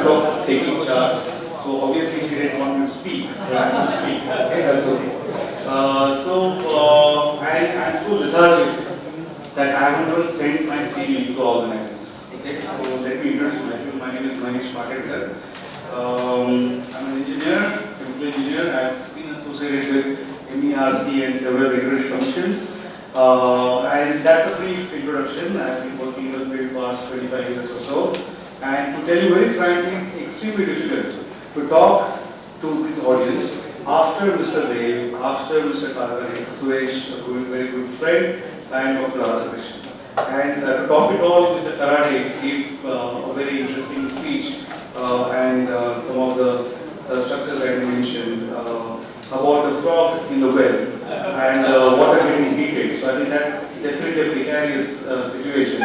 habit of taking charge. So obviously she didn't want me to speak. I had to speak. Okay, that's okay. I'm so lethargic that I haven't even sent my CV to the organizers. Okay, so let me introduce myself. My name is Mahesh Patankar. I'm an engineer, chemical engineer. I've been associated with MERC and several regulatory commissions. And that's a brief introduction. I've been working in the field past 25 years or so. And to tell you very frankly, it's extremely difficult to talk to this audience after Mr. Dev, after Mr. Karthik, Suresh, a very good friend, and Dr. Radhakrishnan. And to top it all, Mr. Karate gave a very interesting speech and some of the structures I mentioned about the frog in the well and water getting heated. So I think that's definitely a precarious situation.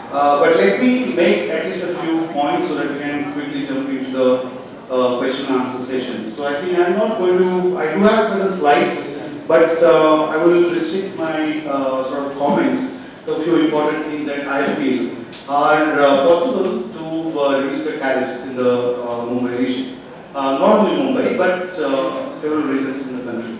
But let me make at least a few points so that we can quickly jump into the question and answer session. So I think I'm not going to, I do have certain slides, but I will restrict my sort of comments to a few important things that I feel are possible to reduce the tariffs in the Mumbai region. Not only Mumbai, but several regions in the country.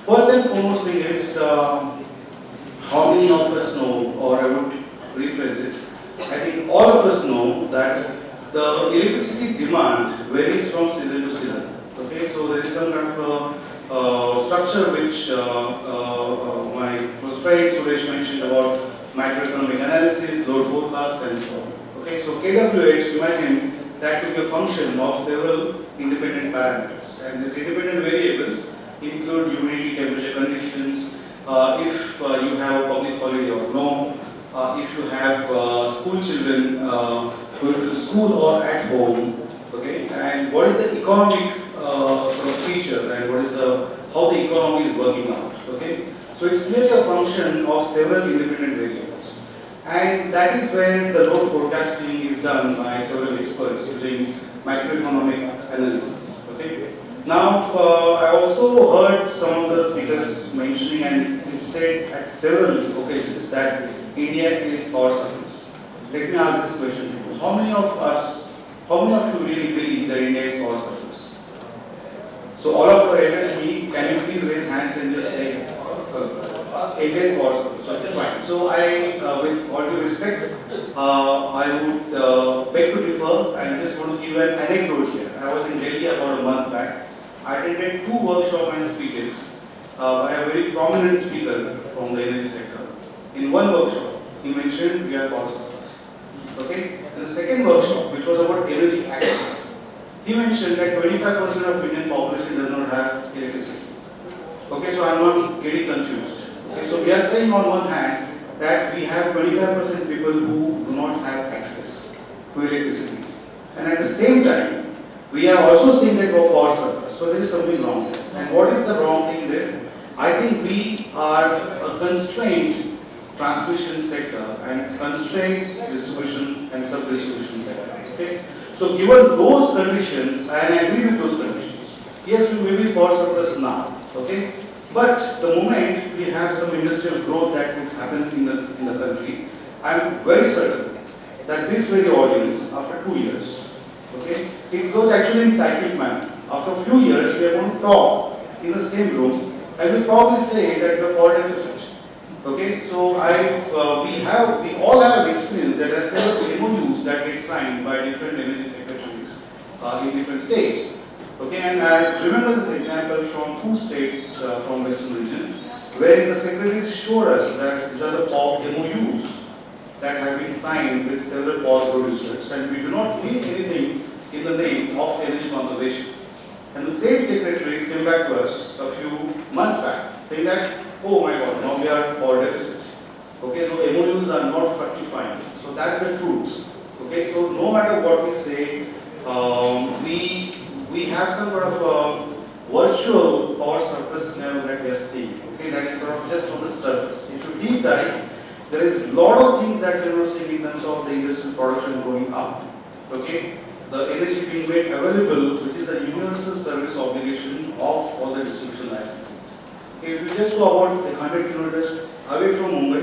First and foremost thing is, how many of us know, or I would rephrase it, I think all of us know that the electricity demand varies from season to season. Okay, so there is some kind of a structure which my close friend Suresh mentioned about macroeconomic analysis, load forecasts, and so on. Okay, so KWH, imagine that could be a function of several independent parameters, and these independent variables include humidity, temperature conditions, if you have public holiday or no, if you have school children going to school or at home, okay, and what is the economic sort of feature, and what is how the economy is working out, okay. So it's clearly a function of several independent variables, and that is where the load forecasting is done by several experts using macroeconomic analysis, okay. Now, I also heard some of the speakers mentioning, and it said at several occasions that India is power surplus. Let me ask this question to you. How many of you really believe that India is power surplus? So all of you are able to me, can you please raise hands and just say, India is power surplus. Okay, fine. So with all due respect, I would beg to differ and just want to give an anecdote here. I was in Delhi about a month back. I attended 2 workshops and speeches by a very prominent speaker from the energy sector. In one workshop, he mentioned we are power surplus. Okay? In the second workshop, which was about energy access, he mentioned that 25% of Indian population does not have electricity. Okay, so I'm not getting confused. Okay, so we are saying on one hand that we have 25% people who do not have access to electricity. And at the same time, we are also saying that we are power surplus. So there is something wrong there. And what is the wrong thing there? I think we are a constrained transmission sector and constrained distribution and sub-distribution sector. Okay? So given those conditions, and I agree with those conditions, yes, we may be power surplus now. Okay? But the moment we have some industrial growth that would happen in the country, I am very certain that this very audience, after 2 years, okay, it goes actually in cyclic manner. After a few years, we are going to talk in the same room, and we'll probably say that we have power deficit. Okay, so we all have experience that there are several MOUs that get signed by different energy secretaries in different states. Okay, and I remember this example from 2 states from Western region, wherein the secretaries showed us that these are the MOUs that have been signed with several power producers, and we do not need anything in the name of energy conservation. And the same secretaries came back to us a few months back, saying that, oh my God, now we are power deficit. Okay, so MOUs are not fructifying. So that's the truth. Okay, so no matter what we say, we have some sort of a virtual power surplus scenario that we are seeing. Okay, that is sort of just on the surface. If you deep dive, there is a lot of things that we are not seeing in terms of the industrial production going up. Okay, the energy being made available, which is the universal service obligation of all the distribution licenses. Okay, if you just go about 100 kilometers away from Mumbai,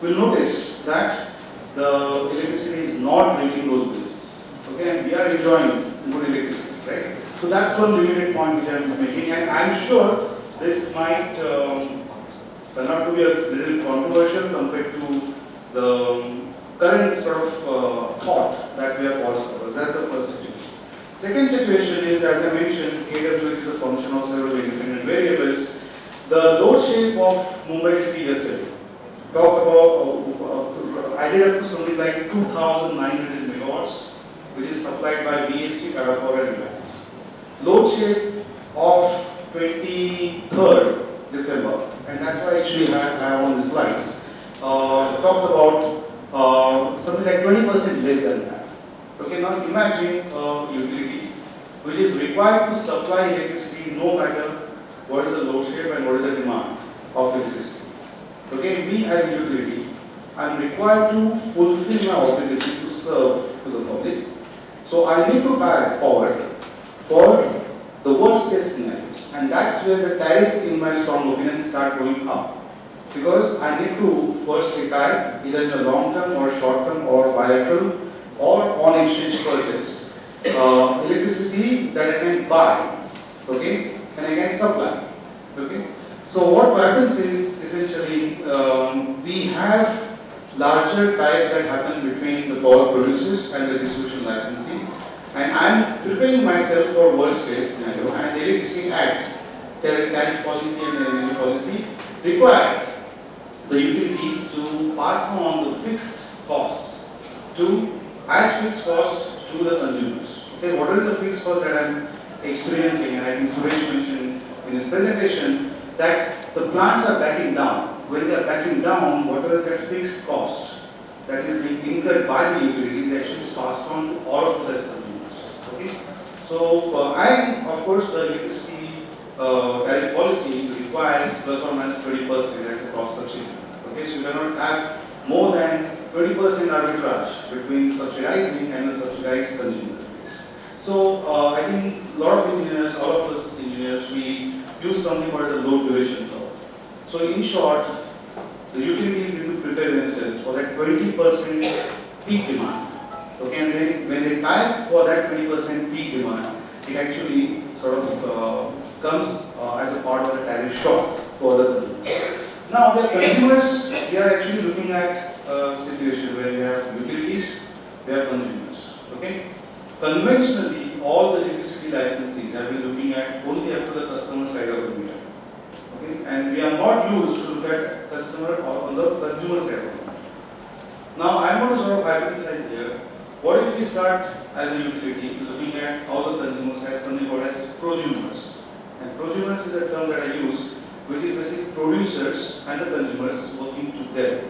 you will notice that the electricity is not reaching those villages. Okay, and we are enjoying good electricity, right? So that's one limited point which I am making, and I am sure this might turn out to be a little controversial compared to the current sort of thought that we have also. That's the first situation. Second situation is, as I mentioned, KWH is a function of several independent variables. The load shape of Mumbai city yesterday talked about, added up to something like 2,900 megawatts, which is supplied by VST, Tata Power and Reliance. Load shape of 23rd December, and that's what actually I have on the slides, talked about something like 20% less than that. Okay, now imagine a utility which is required to supply electricity no matter what is the load shape and what is the demand of electricity. Okay, me as a utility, I am required to fulfill my obligation to serve to the public. So I need to buy power for the worst case scenarios, and that's where the tariffs, in my strong opinion, start going up. Because I need to first retire either in the long term or short term or bilateral or on exchange purchase electricity that I can buy, okay, and I can supply, okay. So what happens is essentially we have larger ties that happen between the power producers and the distribution licensee, and I am preparing myself for worst case scenario, and the Electricity Act, tariff policy and energy policy require the utilities to pass on the fixed costs to fixed cost to the consumers. Okay, what is the fixed cost that I am experiencing? And I think Suresh mentioned in his presentation that the plants are backing down. When they are backing down, whatever is that fixed cost that is being incurred by the utilities actually is passed on to all of us as consumers. Okay, so and of course the electricity tariff policy requires plus or minus 20% as a cost subsidy. Okay, so you cannot have more than 20% arbitrage between subsidizing and the subsidized consumer base. So I think a lot of engineers, all of us engineers, we use something called the load duration curve. So in short, the utilities need to prepare themselves for that 20% peak demand. Okay, and then when they time for that 20% peak demand, it actually sort of comes as a part of the tariff shock for the consumers. Now, the consumers, we are actually looking at a situation where we have utilities, we have consumers. Okay? Conventionally, all the electricity licensees have been looking at only up to the customer side of the meter. Okay? And we are not used to look at customer or on the consumer side of the meter. Now, I am going to sort of hypothesize here. What if we start as a utility looking at all the consumers as something called as prosumers? And prosumers is a term that I use, which is basically producers and the consumers working together.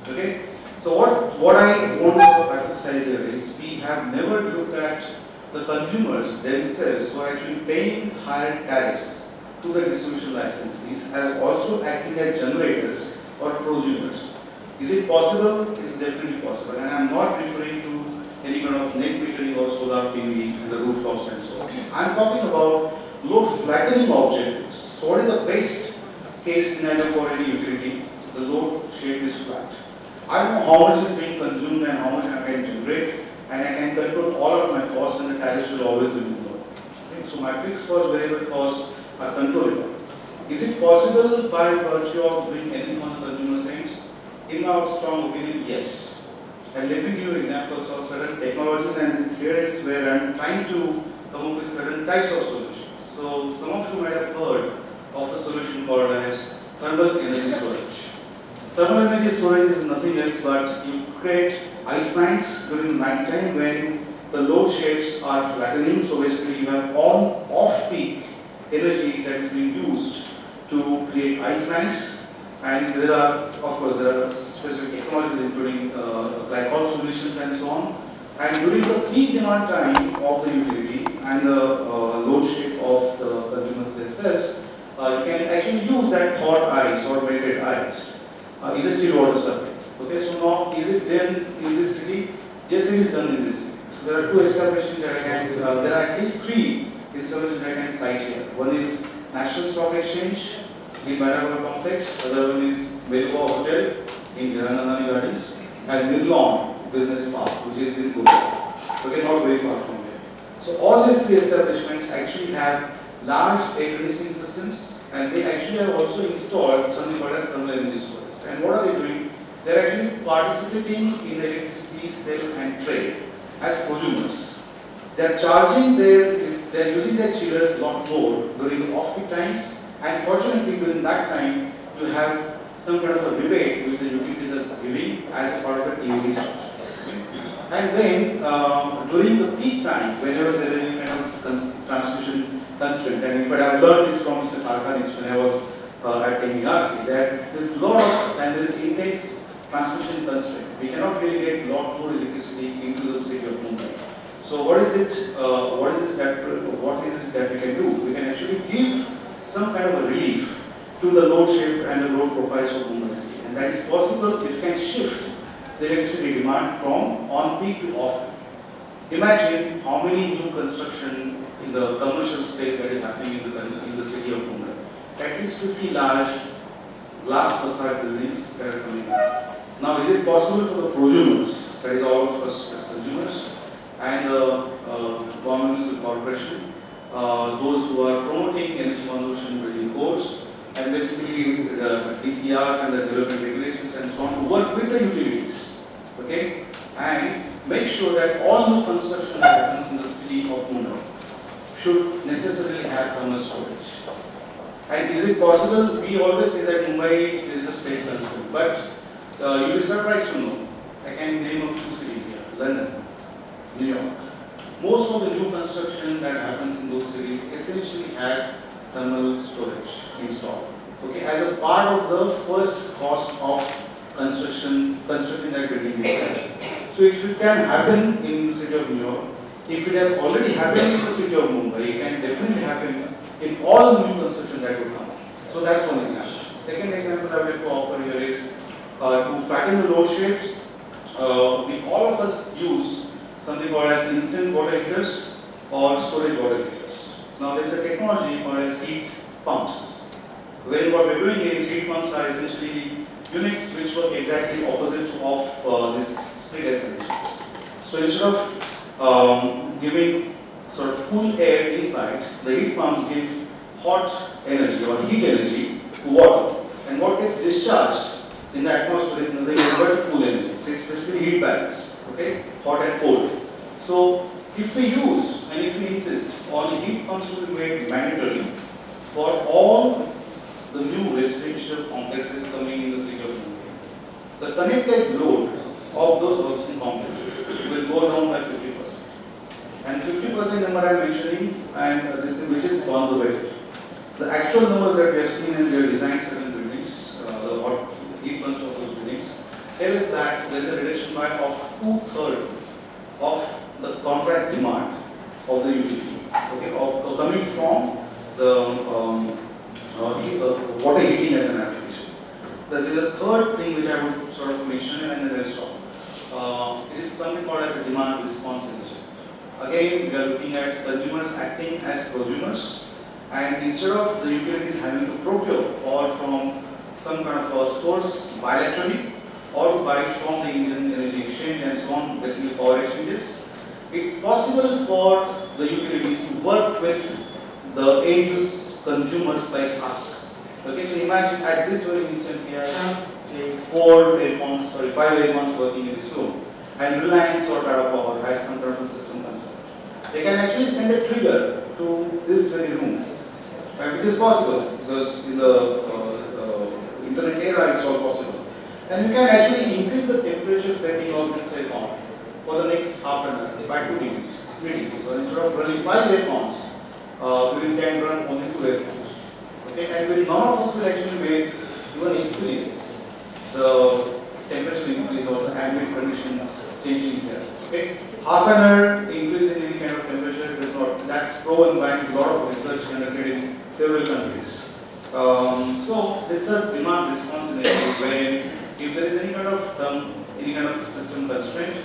Okay? So what I want to emphasize here is we have never looked at the consumers themselves who are actually paying higher tariffs to the distribution licensees as also acting as generators or prosumers. Is it possible? It's definitely possible, and I'm not referring to any kind of net metering or solar PV and the rooftops and so on. I'm talking about load flattening objectives. So what is the best case scenario for any utility? The load shape is flat. I know how much is being consumed and how much I can generate, and I can control all of my costs, and the tariffs will always be below. Okay? So my fixed cost, variable costs are controllable. Is it possible by virtue of doing anything on the consumer side? In our strong opinion, yes. And let me give you examples of certain technologies, and here is where I am trying to come up with certain types of solutions. So some of you might have heard of a solution called as thermal energy storage. Thermal energy storage is nothing else but you create ice banks during night time when the load shapes are flattening. So basically you have off-peak energy that is being used to create ice banks, and there are, of course, there are specific technologies including glycol solutions and so on. And during the peak demand time of the utility and the load shape of the consumers themselves, you can actually use that thawed ice or melted ice, either chill water supply. Okay, so now is it done in this city? Yes, it is done in this city. So there are two establishments that I can, there are at least three establishments that I can cite here. One is National Stock Exchange in Bangalore Complex, the other one is Belva Hotel in Hiranandani Gardens, and Nirlon Business Park, which is in Goa. Okay, not very far from here. So all these three establishments actually have large air conditioning systems, and they actually have also installed something called as thermal energy storage. And what are they doing? They are actually participating in the electricity sale and trade as consumers. They are charging they are using their chillers a lot more during the off-peak times, and fortunately during that time you have some kind of a rebate which the utilities are giving as a part of the EOD structure. And then during the peak time, whenever there is any kind of transmission constraint, and in fact I have learned this from Mr. Karkanis when I was at NERC, that there is a lot of, and there is intense transmission constraint. We cannot really get a lot more electricity into the city of Mumbai. So what is it that we can do? We can actually give some kind of a relief to the load shape and the load profiles of Mumbai city. And that is possible if you can shift the electricity demand from on-peak to off-peak. Imagine how many new construction in the commercial space that is happening in the city of Mumbai. At least 50 large glass facade buildings that are coming up. Now, is it possible for the prosumers, that is all of us as consumers, and governments and corporation, those who are promoting energy conservation building codes, and basically DCRs and the development regulations and so on, to work with the utilities, okay, and make sure that all new construction that happens in the city of Mumbai should necessarily have thermal storage. And is it possible? We always say that Mumbai is a space constraint, but you'll be surprised to know, I can name a few cities here: London, New York. Most of the new construction that happens in those cities essentially has thermal storage installed. Okay, as a part of the first cost of constructing that building itself. So if it can happen in the city of New York, if it has already happened in the city of Mumbai, it can definitely happen in all new construction that would come. So that's one example. Second example I would like to offer here is to flatten the load shapes. We all of us use something called as instant water heaters or storage water heaters. Now there is a technology called as heat pumps, wherein what we are doing is heat pumps are essentially units which work exactly opposite of this split air conditioners. So instead of giving sort of cool air inside, the heat pumps give hot energy or heat energy to water, and what gets discharged in the atmosphere is nothing but cool energy. So it's basically heat balance, okay, hot and cold. So if we use and if we insist on heat pumps to be made mandatory for all the new residential complexes coming in the city of Mumbai, the connected load of those housing complexes will go down by 50%. And 50% number I am mentioning, and this which is conservative. The actual numbers that we have seen and we have designed certain buildings, the heat pumps of those buildings, tell us that there is a reduction by of 2/3 of the contract demand of the utility, okay, of coming from the water heating as an application. There is a third thing which I would sort of mention and then I'll stop. It is something called as a demand response initiative. Again, we are looking at consumers acting as prosumers, and instead of the utilities having to procure or from some kind of a source bilaterally or to buy it from the Indian Energy Exchange and so on, basically power exchanges, it's possible for the utilities to work with the end-use consumers like us. Okay, so imagine at this very instant we have say 5 aircons working in this room, and Reliance or Tata Power has some kind of a system concept. They can actually send a trigger to this very room, which is possible because in the internet era it's all possible. And you can actually increase the temperature setting of this aircon for the next half an hour by 2 degrees, 3 degrees. So instead of running 5 aircons, we can run only 2 aircons. Okay, and none of us will actually even experience the temperature increase or the ambient conditions changing here. Okay, half an hour increase in any kind of temperature does not. That's proven by a lot of research conducted in several countries. So it's a demand response initiative wherein if there is any kind of system constraint,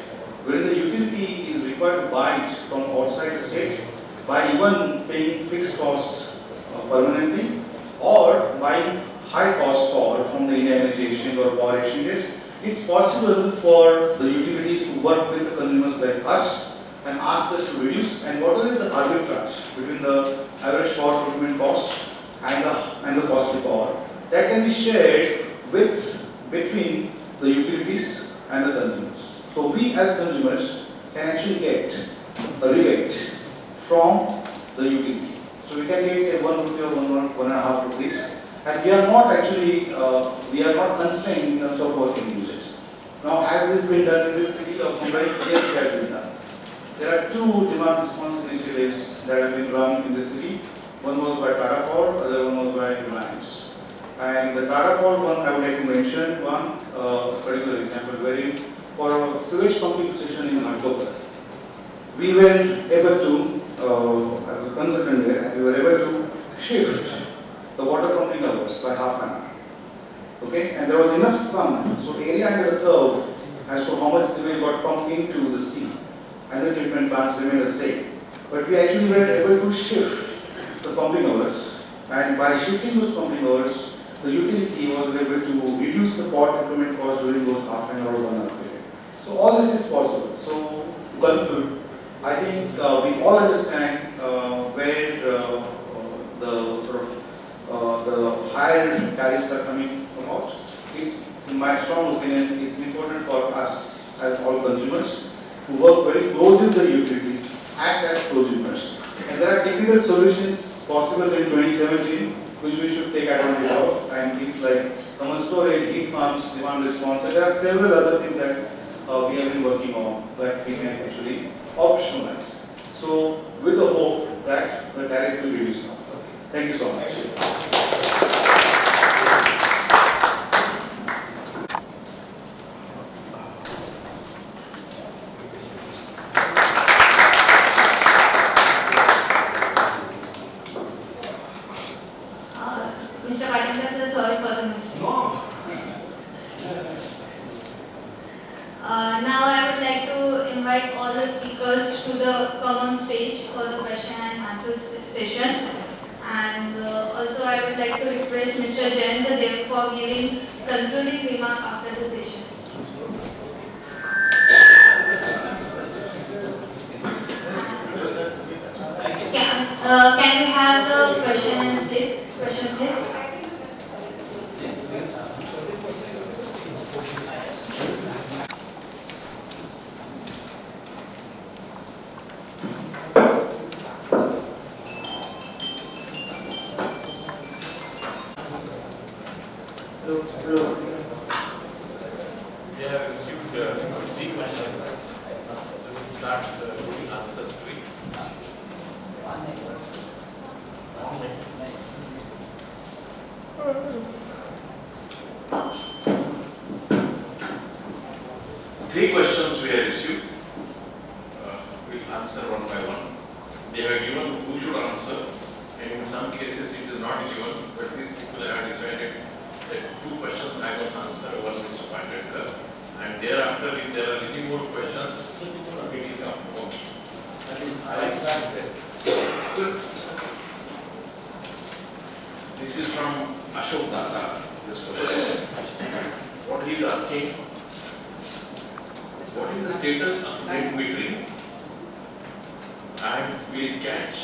wherein the utility is required to buy it from outside the state by even paying fixed costs permanently or buying high cost power from the Indian Energy Exchange or power exchanges, it's possible for the utilities to work with the consumers like us and asked us to reduce, and whatever is the arbitrage between the average power procurement cost and the cost of power, that can be shared between the utilities and the consumers. So we as consumers can actually get a rebate from the utility. So we can get say 1 rupee or 1.5 rupees, and we are not actually we are not constrained in terms of working usage. Now, has this been done in this city of Mumbai? Yes, it has been done. There are two demand response initiatives that have been run in the city. One was by Tata Power, other one was by Reliance. And the Tata Power one, I would like to mention one particular example wherein for a sewage pumping station in October, we were able to, I was a consultant there, and we were able to shift the water pumping hours by half an hour. Okay, and there was enough sun, so the area under the curve as to how much sewage got pumped into the sea, and the treatment plants remained the same. But we actually were able to shift the pumping hours, and by shifting those pumping hours, the utility was able to reduce the power procurement cost during those half an hour or 1 hour period. So all this is possible. So to conclude, I think we all understand where the sort of the higher tariffs are coming about. It's, in my strong opinion, it's important for us as all consumers to work very closely with the utilities, act as prosumers. And there are technical solutions possible in 2017 which we should take advantage of, and things like thermal storage, heat pumps, demand response, and there are several other things that we have been working on that we can actually optionalize. So with the hope that the tariff will reduce now. Thank you so much. Mr. Patankar sir, sorry for the mistake. No. Now I would like to invite all the speakers to the come on stage for the question and answer session. And also I would like to request Mr. Jayendra Dev for giving concluding remark after the session. Can we have the question slips? We have received 3 questions, so we'll start doing answers 3. Three questions we have received. We'll answer one by one. They have given who should answer, and in some cases it is not given, but these people have decided that 2 questions I must answer, one Mr. Patankar, and thereafter if there are any more questions, we will come. Okay. I start there. This is from Ashok Data, this question. What he is asking, what is the status of net metering, and will catch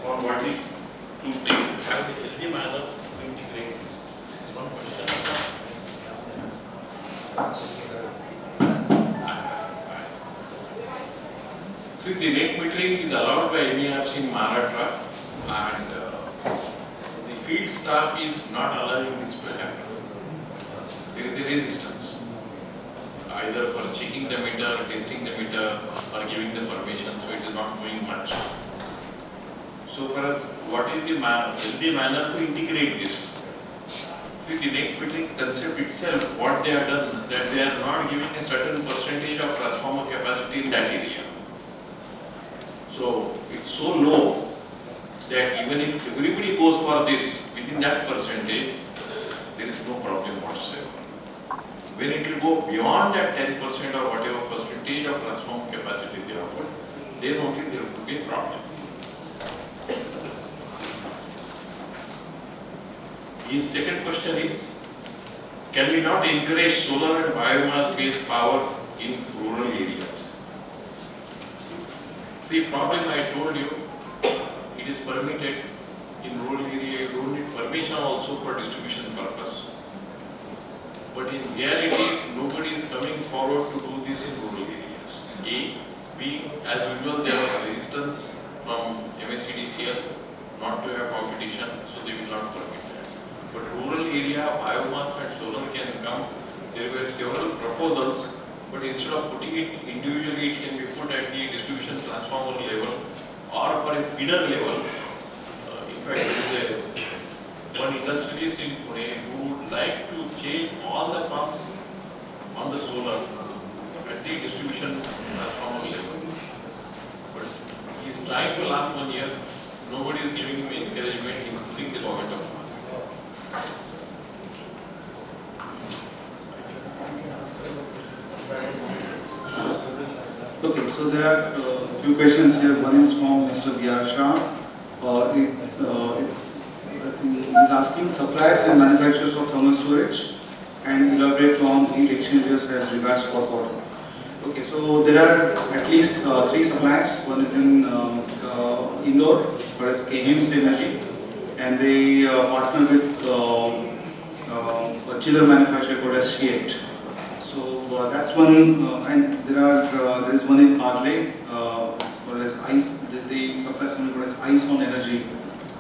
on what is to take, have the healthy manner to integrate this. This is one question. See, the net metering is allowed by MERs in Maharashtra, and the field staff is not allowing this to happen. There is a resistance, either for checking the meter, testing the meter, or giving the permission, so it is not doing much. So for us, what is the healthy manner to integrate this? See, the net metering concept itself, what they have done, that they are not giving a certain percentage of transformer capacity in that area. So it's so low that even if everybody goes for this within that percentage, there is no problem whatsoever. When it will go beyond that 10% or whatever percentage of transformer capacity they have put, then only there will be a problem. His second question is, can we not encourage solar and biomass based power in rural areas? See, problem I told you, it is permitted in rural area, you don't need permission also for distribution purpose. But in reality, nobody is coming forward to do this in rural areas. A. B. As usual, there was resistance from MSCDCL not to have competition, so they will not permit that. But rural area, biomass and solar can come. There were several proposals, but instead of putting it individually, it can be put at the distribution transformer level or for a feeder level. In fact, there is one industrialist in Pune who would like to change all the pumps on the solar at the distribution transformer level. But he is trying to last 1 year. Nobody is giving him encouragement, including the government of Okay, so there are a few questions here. One is from Mr. B.R. Shah. I think he's asking suppliers and manufacturers of thermal storage and elaborate on heat exchangers as regards hot water. Okay, so there are at least 3 suppliers. One is in Indore, that is KM's Energy, and they partner with a chiller manufacturer called as Wayout. So that's one, and there is one in Parle, it's called as ice. They supply something called as ice on energy.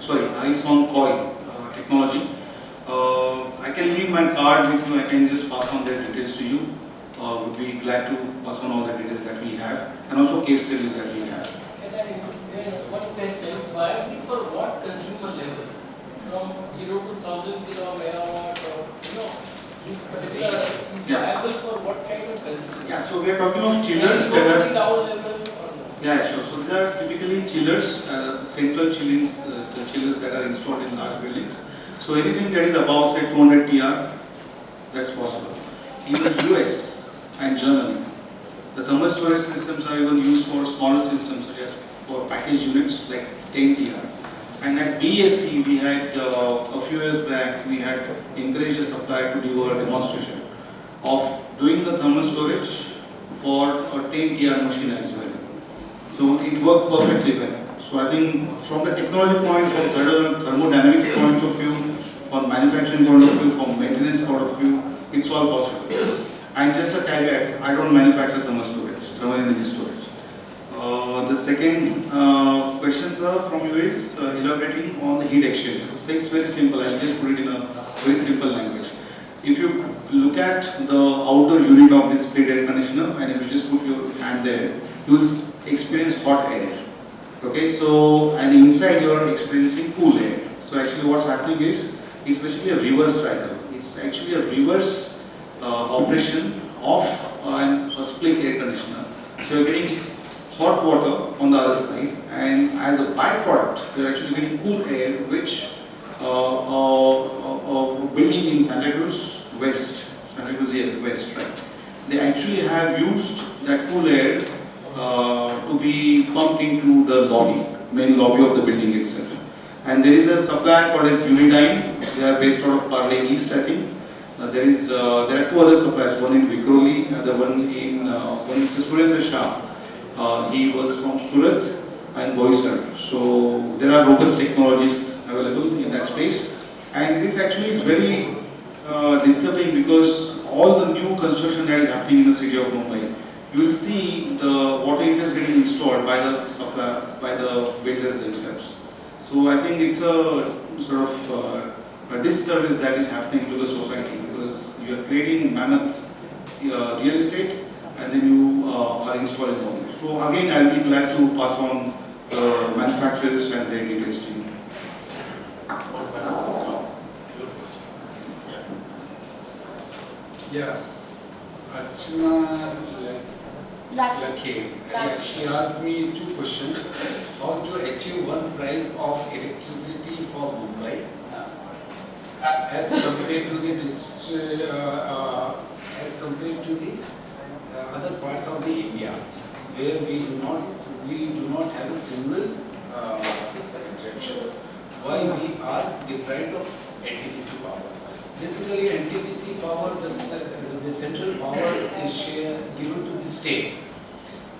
Sorry, ice on coil technology. I can leave my card with you. I can just pass on their details to you. Would be glad to pass on all the details that we have, and also case studies that we have. One question: viable for what consumer level? From 0 to 1000 kilo-megawatt, or this particular is viable for what kind of consumer? Yeah, so we are talking of chillers that are. Yeah, sure. So they are typically chillers, central chillings, the chillers that are installed in large buildings. So anything that is above say 200 TR, that's possible. In the US and Germany, the thermal storage systems are even used for smaller systems such as for packaged units like 10 TR. And at BST, we had a few years back, we had encouraged a supplier to do a demonstration of doing the thermal storage for a 10 TR machine as well. So it worked perfectly well. So I think from the technology point, from thermodynamics point of view, from manufacturing point of view, from maintenance point of view, it's all possible. And just a caveat, I don't manufacture thermal storage, thermal energy storage. The second question, sir, from you is elaborating on the heat exchanger. So it's very simple. I'll just put it in a very simple language. If you look at the outer unit of this split air conditioner, and if you just put your hand there, you will experience hot air. Okay, so and inside you are experiencing cool air. So actually, what's happening is it's basically a reverse cycle. It's actually a reverse operation of a split air conditioner. So you're getting hot water on the other side, and as a byproduct, you're actually getting cool air, which building in Santa Cruz West, right? They actually have used that cool air to be pumped into the lobby, main lobby of the building itself. And there is a supplier called as Unidyne. They are based out of Parle East, I think. There are 2 other suppliers, one in Vikhroli, the one is Surendra Shah. He works from Surat and Boisar. So there are robust technologies available in that space. And this actually is very disturbing because all the new construction that is happening in the city of Mumbai, you will see the water heaters getting installed by the supplier, by the builders themselves. So I think it's a sort of a disservice that is happening to the society because you are creating mammoth real estate and then you are installing them. So again, I'll be glad to pass on the manufacturers and their details to you. Yeah, Archana Lakhe. She asked me 2 questions. How to achieve one price of electricity for Mumbai as compared to the other parts of the India, where we do not have a single interruptions. Why we are deprived of NTPC power? Basically, NTPC power, the central power is given to the state.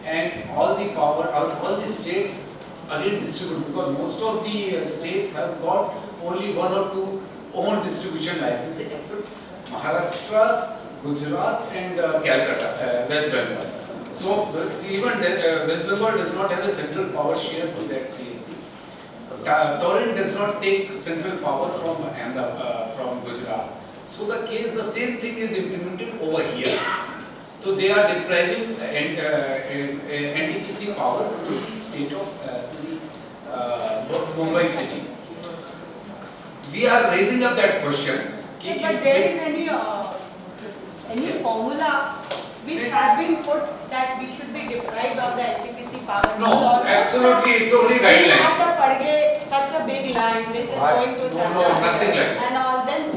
and all the power, all the states again distribute, because most of the states have got only one or two own distribution licenses, except Maharashtra, Gujarat and Calcutta, West Bengal. So even West Bengal does not have a central power share to that CSC. Torrent does not take central power from Gujarat. So the same thing is implemented over here. So they are depriving NTPC power to the state of Mumbai city. We are raising up that question. But there is any formula which has been put that we should be deprived of the NTPC power? No, absolutely, it's only guidelines. After Padge, such a big line which is going to China, no, nothing like that. and all, then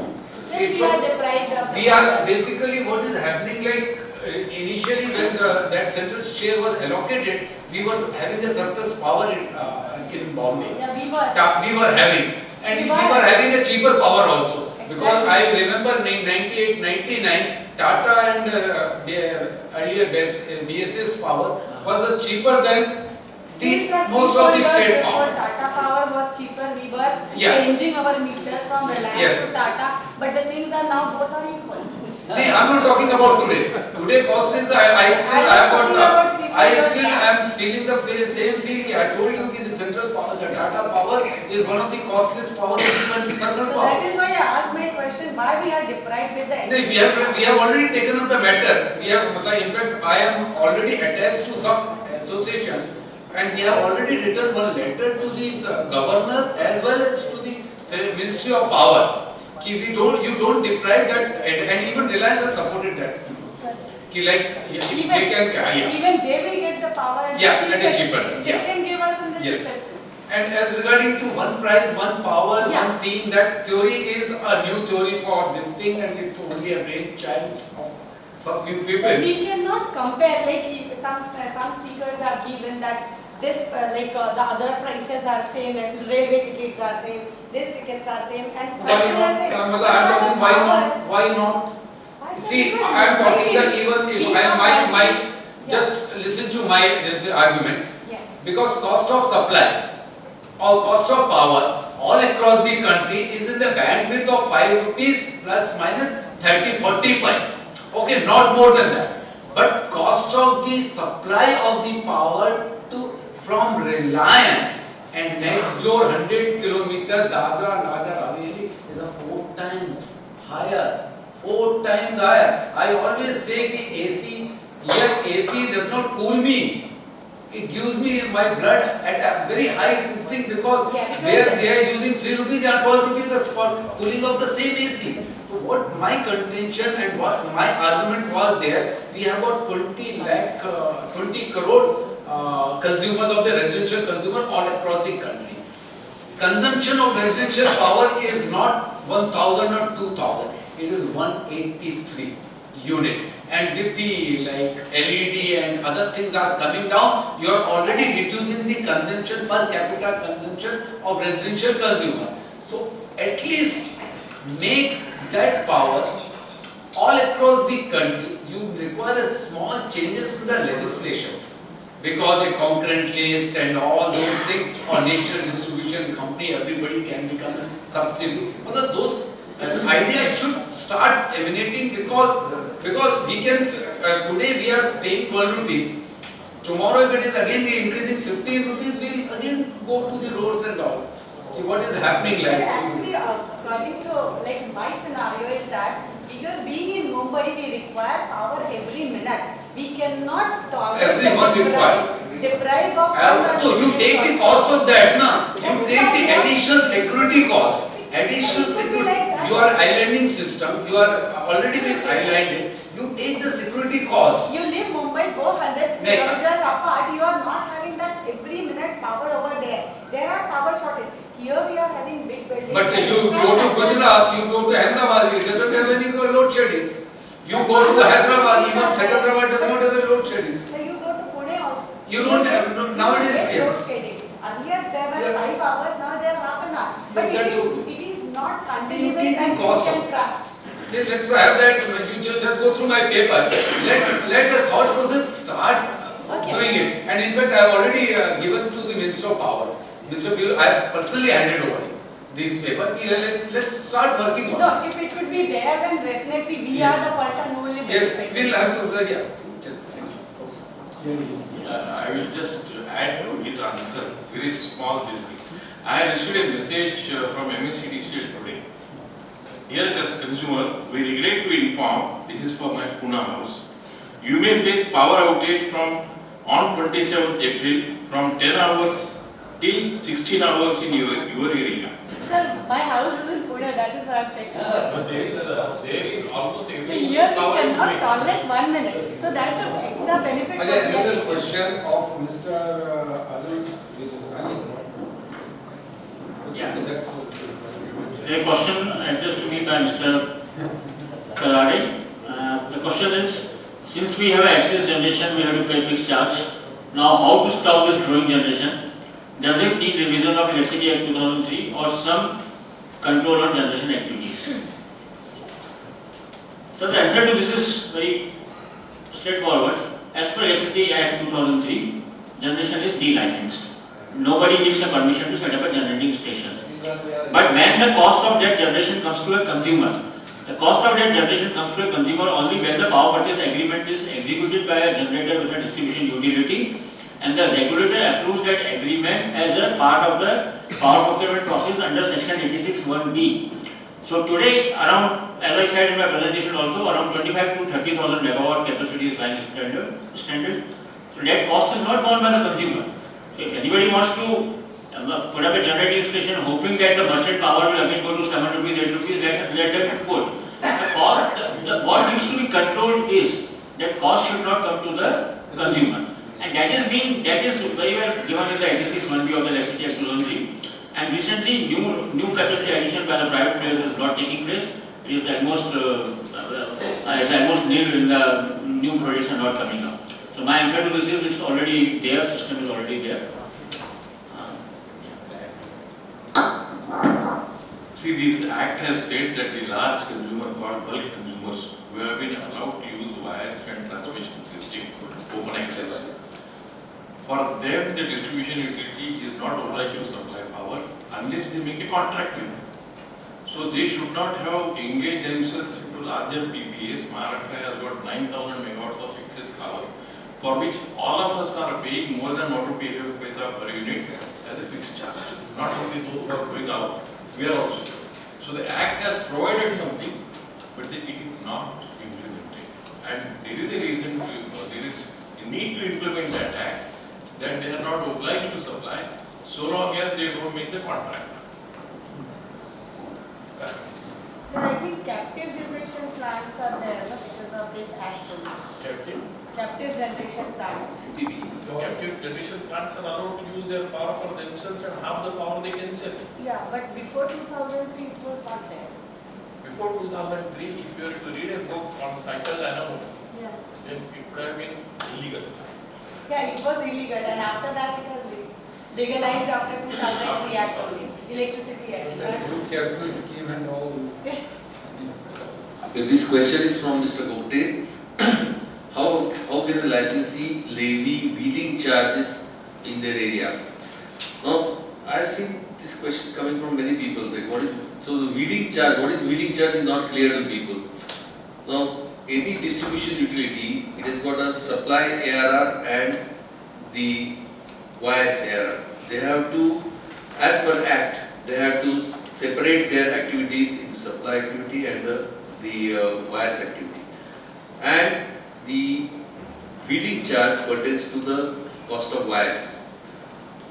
we are deprived of. We are basically, what is happening, like initially when that central share was allocated, we were having a surplus power in Bombay. Yeah, We were having, and we were having a cheaper power also. Because I remember in 98, 99, Tata and earlier BSS power was cheaper than most of the state power. Tata power was cheaper. We were Yeah. changing our meters from Reliance Yes. to Tata, but the things are now both are equal. No, I'm not talking about today. Today cost is I still am feeling the same feeling. I told you that the central power, the Tata power is one of the costliest power in thermal So power. that is why I asked my question: why we are deprived with the No, we have already taken up the matter. We have, in fact, I am already attached to some association, and we have already written one letter to the governor as well as to the Ministry of Power. You don't deprive that, and even Reliance has supported that. If they can, even they will get the power at a cheaper. They can give us in the Yes. cheapest. And as regarding to one price, one power, Yeah. one theme, that theory is a new theory for this thing, and it's only a brainchild of some few people. So we cannot compare, like some speakers have given that this the other prices are same, and railway tickets are same, these tickets are same, and Why not? I am talking why not? Why not? See, I am talking that even if just listen to this argument. Yeah. Because cost of supply or cost of power all across the country is in the bandwidth of 5 rupees plus minus 30-40 pice. Okay, not more than that. But cost of the supply of the power from Reliance and next door 100 kilometers Dadra Nagar Haveli is a 4 times higher. 4 times higher. I always say that AC does not cool me. It gives me my blood at a very high thing, because they are using 3 rupees and 12 rupees for cooling of the same AC. So what my contention and what my argument was there, we have about 20 crore consumers of the residential consumer all across the country. Consumption of residential power is not 1000 or 2000, it is 183 unit. And with the LED and other things are coming down, you are already reducing the consumption per capita consumption of residential consumer. So at least make that power all across the country. You require a small changes in the legislations, because a concurrent list and all those things, or national distribution company, everybody can become a subsidy. But those ideas should start emanating, because we can today we are paying 12 rupees. Tomorrow if it is again increasing 15 rupees, we will again go to the roads and all. What is happening like? Actually, according to my scenario is that because being in Mumbai, we require power every minute. We cannot Everyone deprive of. So you take the cost of that, na? You take the additional security cost. Additional security. You are islanding system. You are already been islanded. You take the security cost. You leave Mumbai, go 100 kilometers apart. You are not having that every minute power over there. There are power shortage. Here we are having big buildings. But you go to Gujarat, you go to Ahmedabad, it doesn't have any load sheddings. You go to Hyderabad, even Secunderabad does not have a load sheddings. So you go to Pune also. You don't have, nowadays. Load shedding. Earlier there were 5 hours, now they are half an hour. But it is not continuous and you can trust. Let's have that, you just go through my paper. Let the thought process start doing it. And in fact, I have already given to the Minister of Power. Mr. Bill, I have personally handed over this paper. Let's start working on it. No, if it would be there, then definitely we are the person who will be Yes, benefiting. we'll have to, yeah. I will just add to his answer, very small this thing. I received a message from MSCDCL today. Dear consumer, we regret to inform, this is for my Pune house, you may face power outage from on 27th April from 10 hours till 16 hours in your area. Sir, my house is in Pune, that is what I'm taking. But there is almost So every here we power cannot outage. tolerate 1 minute. So that's the extra benefit. Ajay, what we are another getting. question of Mr. Arun Ali. Yeah. That's A question addressed to me by Mr. Kalade. The question is, since we have excess generation, we have to pay fixed charge. Now, how to stop this growing generation? Does it need revision of Electricity Act 2003 or some control on generation activities? So the answer to this is very straightforward. As per Electricity Act 2003, generation is delicensed. Nobody needs a permission to set up a generating station. But when the cost of that generation comes to a consumer, the cost of that generation comes to a consumer only when the power purchase agreement is executed by a generator with a distribution utility and the regulator approves that agreement as a part of the power procurement process under section 86(1)(b). So today around, as I said in my presentation also, around 25 to 30,000 megawatt capacity is lying standard. So that cost is not borne by the consumer. So if anybody wants to put up a generating station hoping that the merchant power will again go to 7 rupees, 8 rupees, let them put. What needs to be controlled is that cost should not come to the consumer. And that is very well given in the 86(1)(b) of the Electricity Act 2003. And recently new capacity addition by the private players is not taking place. It is almost nil in the new projects are not coming up. So my answer to this is it's already there, system is already there. See, this act has said that the large consumer called bulk consumers who have been allowed to use wires and transmission system open access. For them, the distribution utility is not obliged to supply power unless they make a contract with them. So they should not have engaged themselves into larger PPAs. Maharashtra has got 9,000 megawatts of excess power, for which all of us are paying more than 1 rupee per unit as a fixed charge. Not only those who are going out, we are also. So the Act has provided something, but it is not implemented. And there is a reason, there is a need to implement that Act, that they are not obliged to supply so long as they don't make the contract. Sir, I think captive generation plants are there because of this act. Captive generation plants. Captive generation plants are allowed to use their power for themselves and half the power they can sell. Yeah, but before 2003 it was not there. Before 2003, if you were to read a book on cycle animal, Yeah. then it would have been illegal. Yeah, it was illegal, and after that it was legalized after 2003 Act only, Electricity Act. new capital scheme and all. Okay, this question is from Mr. Gupte. How can a licensee levy wheeling charges in their area? Now, I have seen this question coming from many people. Like so the wheeling charge, what is wheeling charge is not clear to people. Now, any distribution utility, it has got a supply ARR and the wires ARR. They have to, as per Act, they have to separate their activities into supply activity and the wires activity. And the wheeling charge pertains to the cost of wires.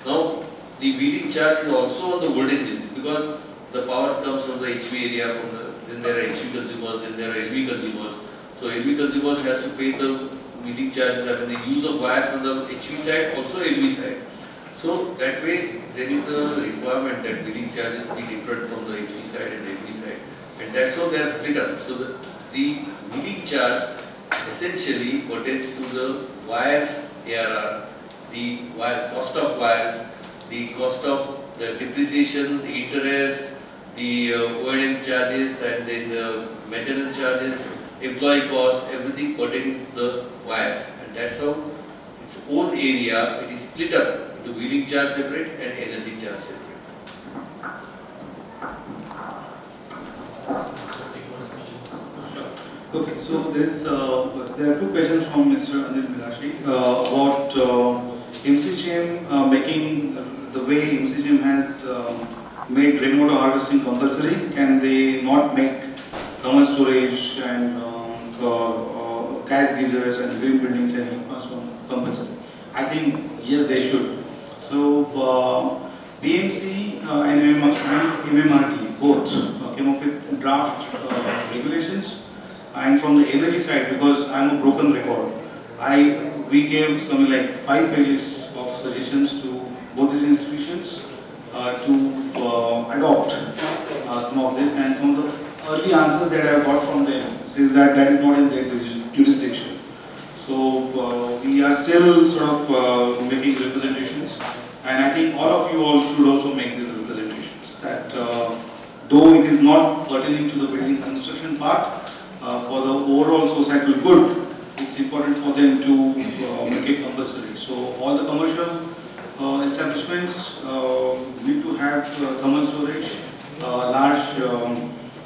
Now, the wheeling charge is also on the voltage basis because the power comes from the HV area, then there are HV consumers, then there are LV consumers. So LV consumers has to pay the wheeling charges, I mean the use of wires on the HV side, also LV side. So that way there is a requirement that wheeling charges be different from the HV side and LV side. And that's how they are split up. So the wheeling charge essentially pertains to the wires ARR, the cost of wires, the cost of the depreciation, the interest, the O&M charges, and then the maintenance charges, employee cost, everything pertaining to the wires. And that's how its own area, it is split up into wheeling charge separate and energy charge separate. Okay, so there are two questions from Mr. Anil Milashi about MCGM making the way MCGM has made rainwater harvesting compulsory. Can they not make thermal storage and gas geysers and green buildings and heat pumps compulsory? I think yes, they should. So BMC and MMRT both came up with draft regulations. And from the energy side, because I'm a broken record, we gave something like 5 pages of suggestions to both these institutions to adopt some of this, and some of the early answers that I got from them says that that is not in their jurisdiction. So we are still sort of making representations, and I think all of you all should also make these representations that though it is not pertaining to the building construction part, for the overall societal good, it's important for them to make it compulsory. So all the commercial establishments need to have thermal storage. Large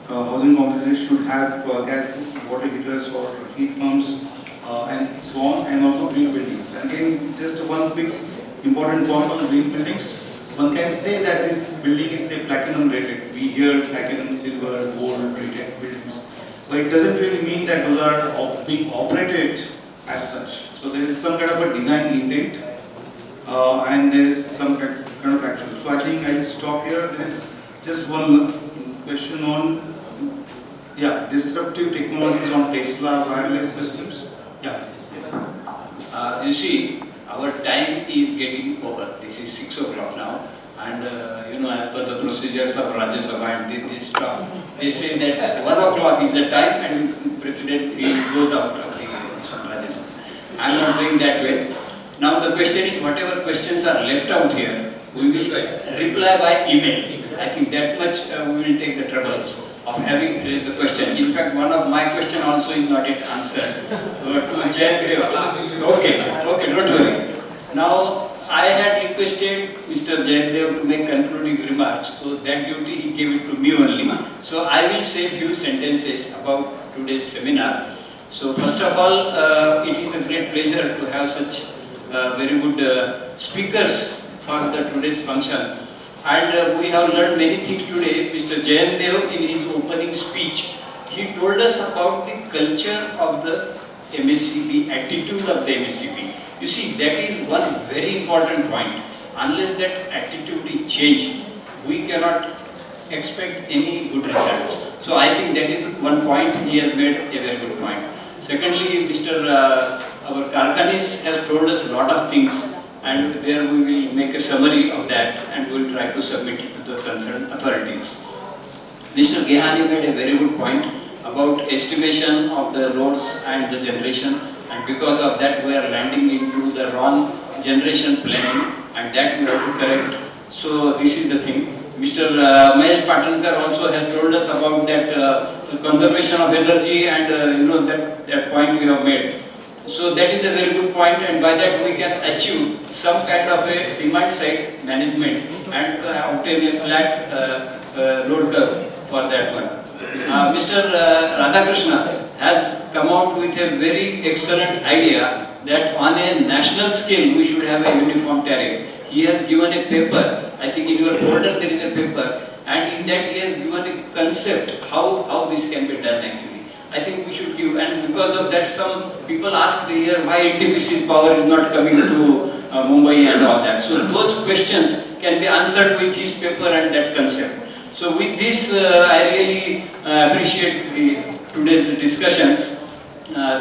housing complexes should have gas water heaters or heat pumps and so on, and also green buildings. And again, just one quick important point on green buildings. One can say that this building is say platinum rated. We hear platinum, silver, gold rated buildings. But it doesn't really mean that those are being operated as such. So there is some kind of a design intent and there is some kind of actual. So I think I'll stop here. There is just one question on disruptive technologies on Tesla wireless systems. Yeah. You see, our time is getting over. This is 6 o'clock now. And as per the procedures of Rajya Sabha, and they stop. They say that 1 o'clock is the time, and President he goes out of the Rajya Sabha. I am not doing that way. Now the question is, whatever questions are left out here, we will reply by email. I think that much we will take the troubles of having raised the question. In fact, one of my question also is not yet answered. Okay, don't worry. Now, I had requested Mr. Jaydev to make concluding remarks, so that duty he gave it to me only. So I will say few sentences about today's seminar. So first of all, it is a great pleasure to have such very good speakers for today's function. And we have learned many things today. Mr. Jaydev, in his opening speech, he told us about the culture of the MSCB, attitude of the MSCB. You see, that is one very important point. Unless that attitude is changed, we cannot expect any good results. So I think that is one point. He has made a very good point. Secondly, our Karkanis has told us a lot of things, and there we will make a summary of that and we will try to submit it to the concerned authorities. Mr. Gehani made a very good point about estimation of the loads and the generation, and because of that we are landing into the wrong generation planning, and that we have to correct. So this is the thing. Mr. Mahesh Patankar also has told us about that conservation of energy, and that point we have made. So that is a very good point, and by that we can achieve some kind of a demand side management and obtain a flat load curve for that one. Mr. Radhakrishna has come out with a very excellent idea that on a national scale we should have a uniform tariff. He has given a paper, I think in your folder there is a paper, and in that he has given a concept how this can be done actually. I think we should give, and because of that some people ask here why NTPC power is not coming to Mumbai and all that. So those questions can be answered with his paper and that concept. So with this I really appreciate today's discussions.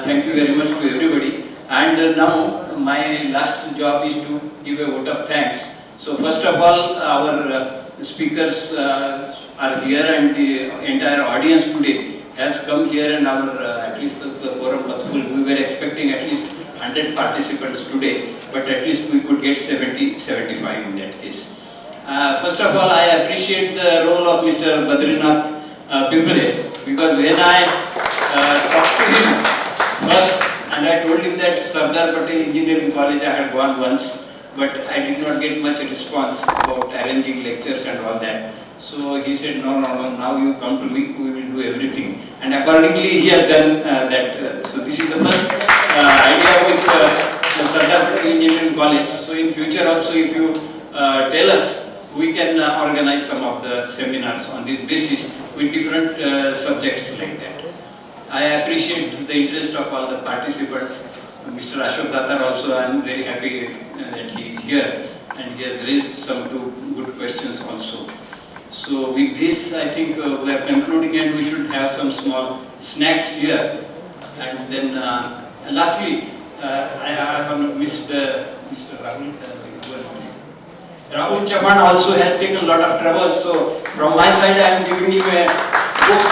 Thank you very much to everybody. And now my last job is to give a vote of thanks. So first of all, our speakers are here, and the entire audience today has come here, and our at least the quorum was full. We were expecting at least 100 participants today, but at least we could get 70, 75 in that case. First of all, I appreciate the role of Mr. Badrinath Pimple, because when I talked to him first, And I told him that Sardar Patel Engineering College I had gone once, but I did not get much response about arranging lectures and all that. So he said, no, now you come to me, we will do everything. And accordingly he has done that. So this is the first idea with the Sardar Patel Engineering College. So in future also, if you tell us, we can organize some of the seminars on this basis with different subjects like that. I appreciate the interest of all the participants. Mr. Ashok Datar also, I am very happy that he is here and he has raised some two good questions also. So with this, I think we are concluding and we should have some small snacks here. And then lastly, I have missed Mr. Rahul Chaman also has taken a lot of trouble. So from my side, I am giving him a book.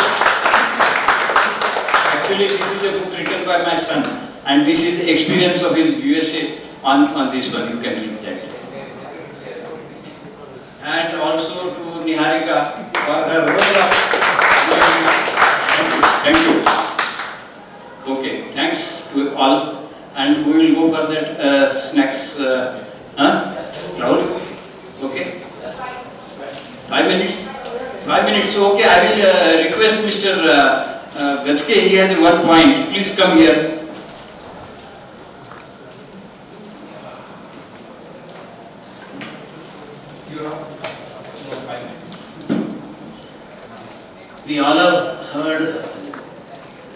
Actually, this is a book written by my son, and this is the experience of his USA on this one. You can read that. And also to Niharika for her role of. Thank you. Okay, thanks to all, and we will go for that snacks. Rahul? Okay. 5 minutes. 5 minutes. So okay, I will request Mr. Gachke, he has one point. Please come here. We all have heard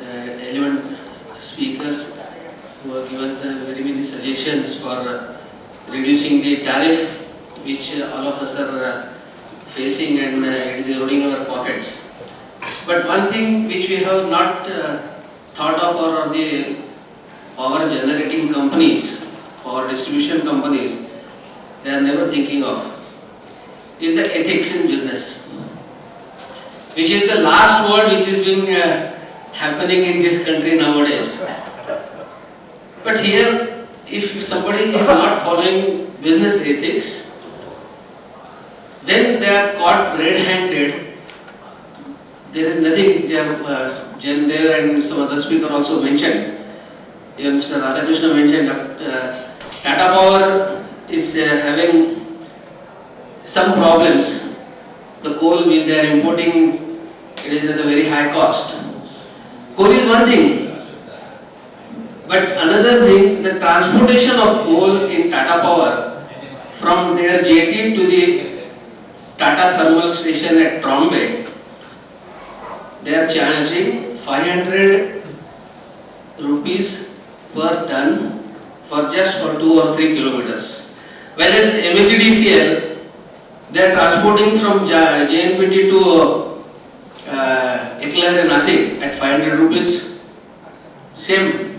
relevant speakers who have given very many suggestions for reducing the tariff which all of us are facing, and it is eroding our pockets. But one thing which we have not thought of, or the power generating companies, power distribution companies, they are never thinking of, is the ethics in business, which is the last word which is being happening in this country nowadays. But here, if somebody is not following business ethics, when they are caught red-handed, there is nothing. Jen there and some other speaker also mentioned. Even Mr. Radhakrishna mentioned that Tata Power is having some problems. The coal which they are importing, it is at a very high cost. Coal is one thing, but another thing, the transportation of coal in Tata Power from their jetty to the Tata thermal station at Trombay, they are charging 500 rupees per ton for just for 2 or 3 kilometers. Whereas MSEDCL, they are transporting from JNPT to Eclair and Nasik at 500 rupees. Same.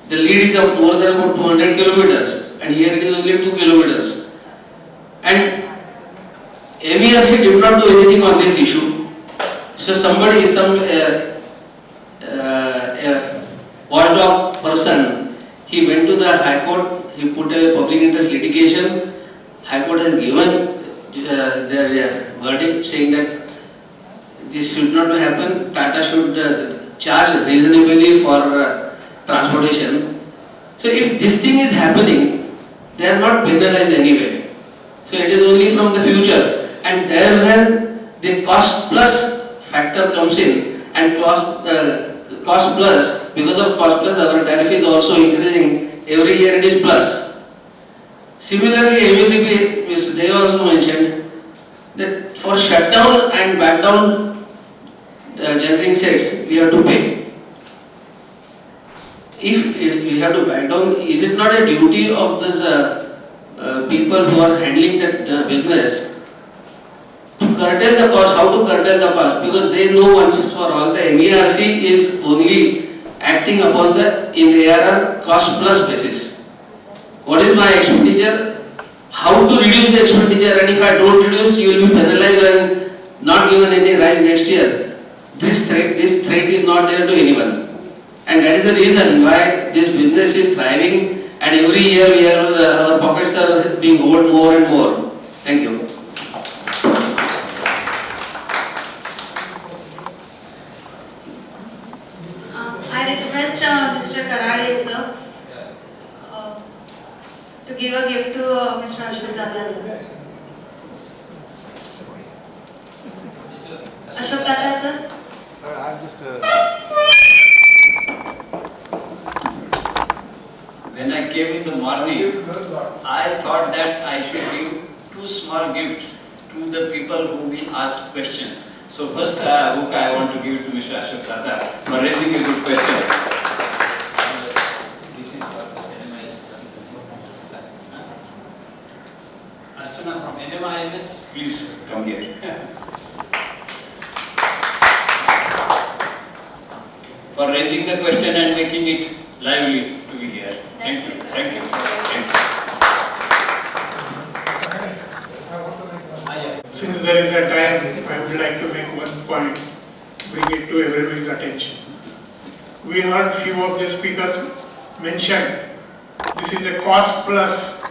The lead is of more than about 200 kilometers, and here it is only 2 kilometers. And MERC did not do anything on this issue. So somebody, some watchdog person, he went to the High Court, he put a public interest litigation. High Court has given their verdict saying that this should not happen. Tata should charge reasonably for transportation. So if this thing is happening, they are not penalized anyway. So it is only from the future, and there where the cost plus factor comes in, and cost plus, because of cost plus our tariff is also increasing, every year it is plus. Similarly, MSCP, Mr. Dev also mentioned that for shutdown and back down generating sets we have to pay. If we have to back down, is it not a duty of this people who are handling that business to curtail the cost? How to curtail the cost? Because they know once for all, the MERC is only acting upon the in ARR cost plus basis. What is my expenditure? How to reduce the expenditure, and if I don't reduce, you will be penalized and not given any rise next year. This threat is not there to anyone, and that is the reason why this business is thriving, and every year our pockets are being owed more and more. Thank you. I request Mr. Karade Mr. Ashok Tata, sir. Ashok Tata, sir. When I came in the morning, I thought that I should give 2 small gifts to the people who will ask questions. So first book I want to give it to Mr. Ashok Tata for raising a good question. This is what Archana from NMIMS, please come here. For raising the question and making it lively to be here. Thank you. Thank you. Thank you. Since there is a time, I would like to make one point, bring it to everybody's attention. We heard few of the speakers mention this is a cost plus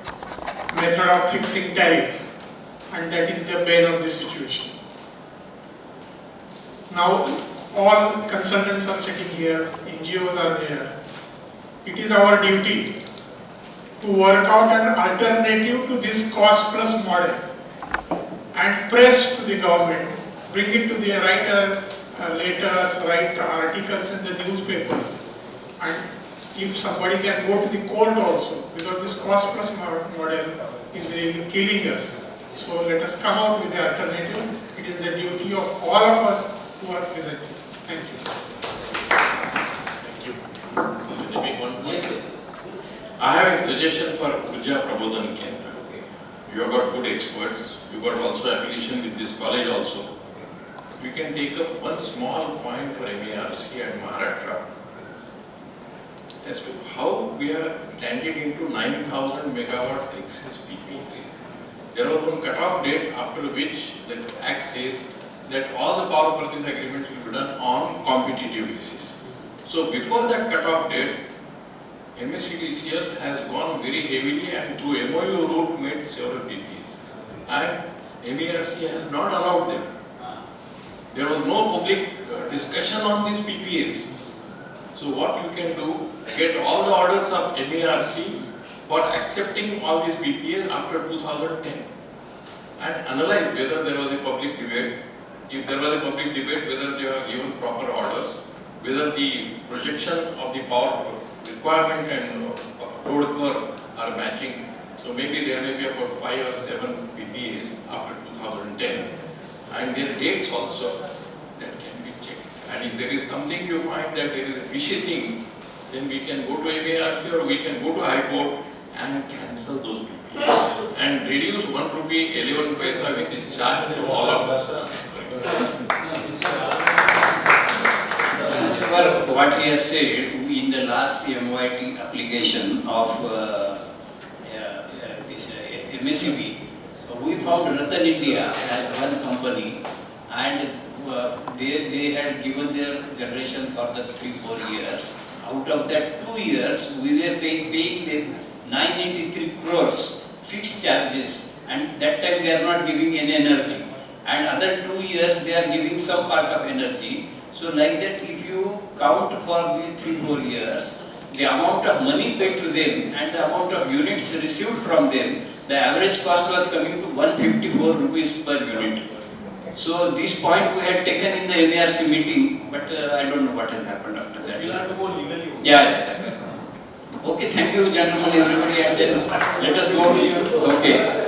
method of fixing tariff, and that is the bane of the situation. Now, all consultants are sitting here, NGOs are there. It is our duty to work out an alternative to this cost plus model and press to the government, bring it to the letters, write articles in the newspapers, and if somebody can go to the court also, because this cost plus model is really killing us. So let us come out with the alternative. It is the duty of all of us who are present. Thank you. Thank you. Can I make one point? Yes. I have a suggestion for Urja Prabodhan Kendra. You have got good experts. You got also affiliation with this college also. We can take up one small point for MERC and Maharashtra as to how we have landed into 9,000 megawatts excess PPAs. There was one cut-off date after which the Act says that all the power purchase agreements will be done on competitive basis. So before that cut-off date, MSCDCL has gone very heavily and through MOU route made several PPAs. And MERC has not allowed them. There was no public discussion on these PPAs. So what you can do, get all the orders of MERC for accepting all these PPAs after 2010 and analyze whether there was a public debate. If there was a public debate, whether they were given proper orders, whether the projection of the power requirement and load curve are matching. So maybe there may be about 5 or 7 PPAs after 2010 and their dates also that can be checked. And if there is something you find that there is a fishy thing, then we can go to MERC or we can go to High Court and cancel those PPAs and reduce 1 rupee 11 paisa which is charged to all of us. What he has said in the last MYT application of this MSCB, we found Ratan India as one company, and they had given their generation for the 3-4 years. Out of that 2 years, we were paying them 983 crores fixed charges, and that time they are not giving any energy. And other 2 years they are giving some part of energy. So like that, if you count for these 3-4 years, the amount of money paid to them and the amount of units received from them, the average cost was coming to 154 rupees per unit. So this point we had taken in the MERC meeting, but I don't know what has happened after that. We'll have to go legally. Yeah. Okay, thank you gentlemen, everybody, and then let us go. Okay.